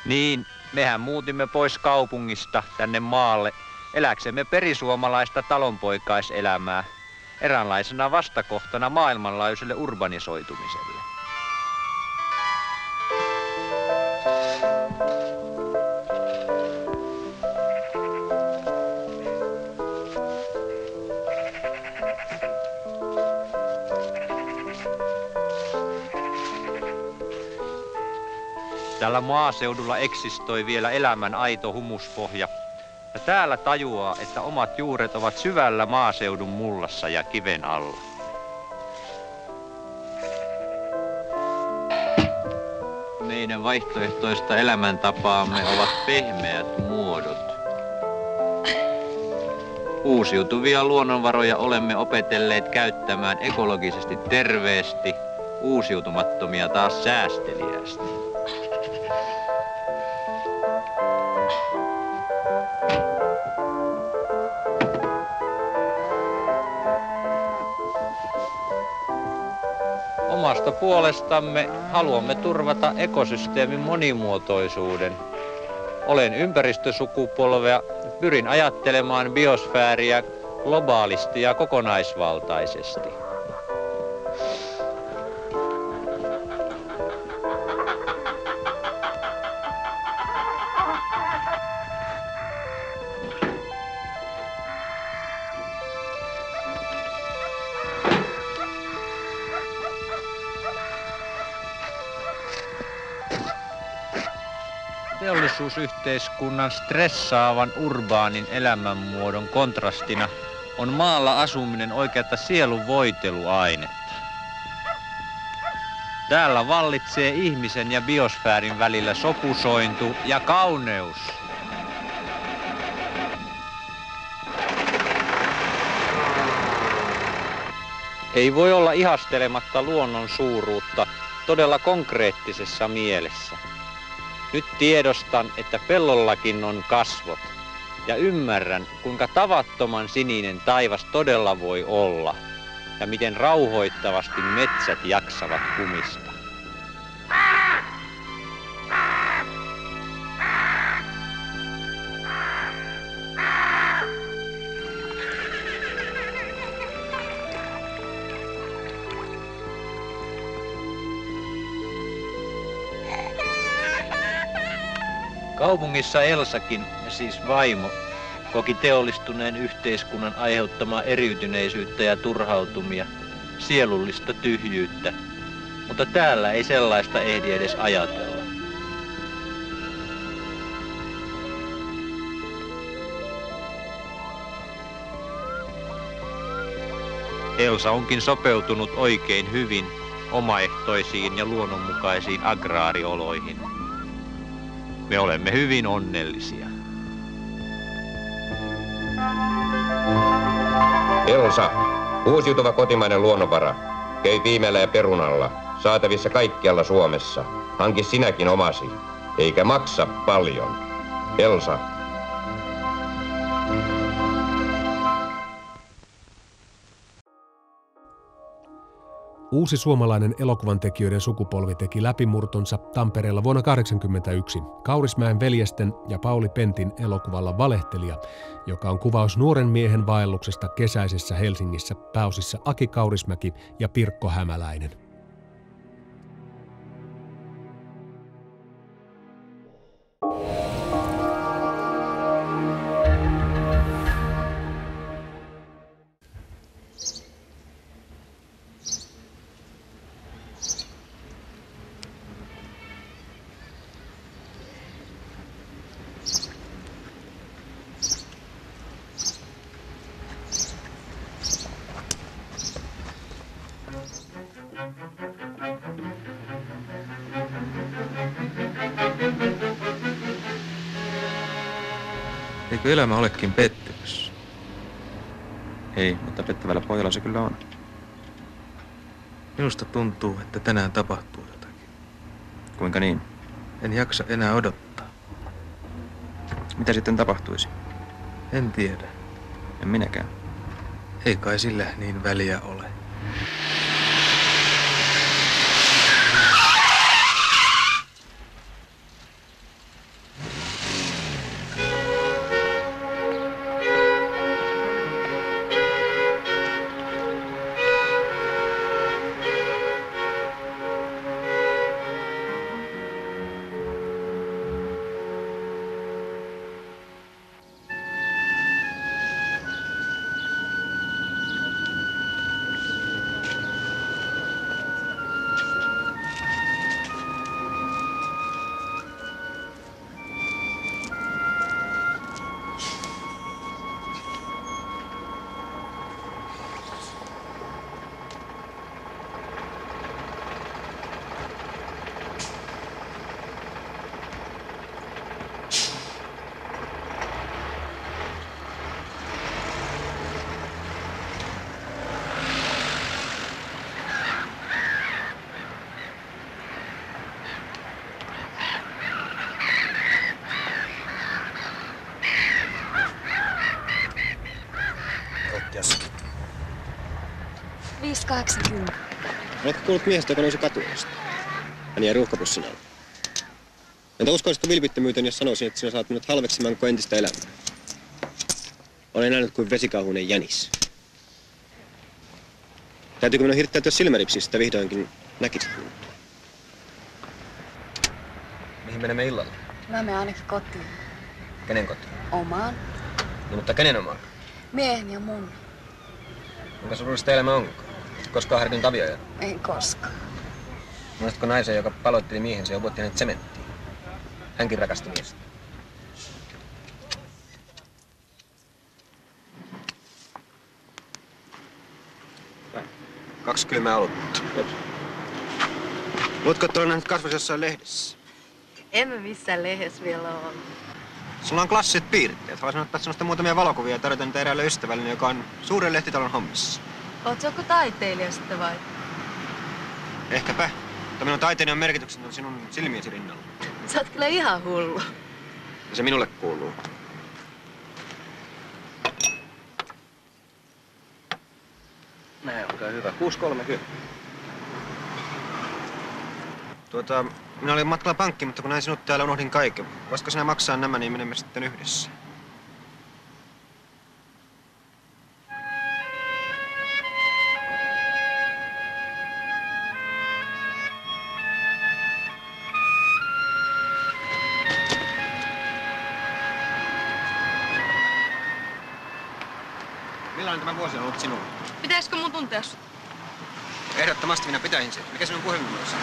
Niin, mehän muutimme pois kaupungista tänne maalle, eläksemme perisuomalaista talonpoikaiselämää, eräänlaisena vastakohtana maailmanlaajuiselle urbanisoitumiselle. Tällä maaseudulla eksistoi vielä elämän aito humuspohja, ja täällä tajuaa, että omat juuret ovat syvällä maaseudun mullassa ja kiven alla. Meidän vaihtoehtoista elämäntapaamme ovat pehmeät muodot. Uusiutuvia luonnonvaroja olemme opetelleet käyttämään ekologisesti terveesti, uusiutumattomia taas säästeliäästi. Omasta puolestamme haluamme turvata ekosysteemin monimuotoisuuden. Olen ympäristösukupolvea, pyrin ajattelemaan biosfääriä globaalisti ja kokonaisvaltaisesti. Teollisuusyhteiskunnan stressaavan urbaanin elämänmuodon kontrastina on maalla asuminen oikeata sielun voiteluainetta. Täällä vallitsee ihmisen ja biosfäärin välillä sopusointu ja kauneus. Ei voi olla ihastelematta luonnon suuruutta todella konkreettisessa mielessä. Nyt tiedostan, että pellollakin on kasvot, ja ymmärrän, kuinka tavattoman sininen taivas todella voi olla, ja miten rauhoittavasti metsät jaksavat kumista. Kaupungissa Elsakin, siis vaimo, koki teollistuneen yhteiskunnan aiheuttamaa eriytyneisyyttä ja turhautumia, sielullista tyhjyyttä, mutta täällä ei sellaista ehdi edes ajatella. Elsa onkin sopeutunut oikein hyvin omaehtoisiin ja luonnonmukaisiin agraarioloihin. Me olemme hyvin onnellisia. Elsa, uusiutuva kotimainen luonnonvara. Keipiimällä ja perunalla. Saatavissa kaikkialla Suomessa. Hanki sinäkin omasi. Eikä maksa paljon. Elsa. Uusi suomalainen elokuvantekijöiden sukupolvi teki läpimurtonsa Tampereella vuonna 1981 Kaurismäen veljesten ja Pauli Pentin elokuvalla Valehtelija, joka on kuvaus nuoren miehen vaelluksesta kesäisessä Helsingissä pääosissa Aki Kaurismäki ja Pirkko Hämäläinen. Eikö elämä olekin pettymys? Ei, mutta pettävällä pojalla se kyllä on. Minusta tuntuu, että tänään tapahtuu jotakin. Kuinka niin? En jaksa enää odottaa. Mitä sitten tapahtuisi? En tiedä. En minäkään. Ei kai sillä niin väliä ole. 80. Oletko kuullut miehestä, joka nousi katuojasta? Hän jäi ruuhkapussin alle. Entä uskoisitko vilpittömyyteen, jos sanoisin, että sinä saat minut halveksimaan koko entistä elämää? Olen nähnyt kuin vesikauhuinen jänis. Täytyykö minun hirttäytyä silmäripsistä vihdoinkin näkisit minut? Mihin menemme illalla? Mä menen ainakin kotiin. Kenen kotiin? Omaan. No, mutta kenen omaan? Miehen ja mun. Kuinka surullista elämä onko? Koskaan harkinnut avioja? Ei koskaan. Muistatko naisen, joka paloitteli miehensä ja upotti hänet sementtiin? Hänkin rakasti miestä. Kaksi kylmää olutta. Luotko, että olen nähnyt kasvasi jossain lehdessä? En mä missään lehdessä vielä ole. Sulla on klassiset piirteet. Voisin ottaa sinusta muutamia valokuvia ja tarjota niitä eräälle ystävälleni, joka on suuren lehtitalon hommissa. Oot sä joku taiteilija sitten vai? Ehkäpä. Mutta minun taiteeni on merkityksetön sinun silmiesi rinnalla. Sä oot kyllä ihan hullu. Ja se minulle kuuluu. Näin, olkaa hyvä. 6.30. Minä olin matkalla pankkiin, mutta kun näin sinut täällä, unohdin kaiken. Voisiko sinä maksaa nämä, niin menemme sitten yhdessä? Millainen tämä vuosi on ollut sinulle? Pitäisikö mun tuntea sut? Ehdottomasti minä pitäisin sen. Mikä sinun puhelinnumerosi?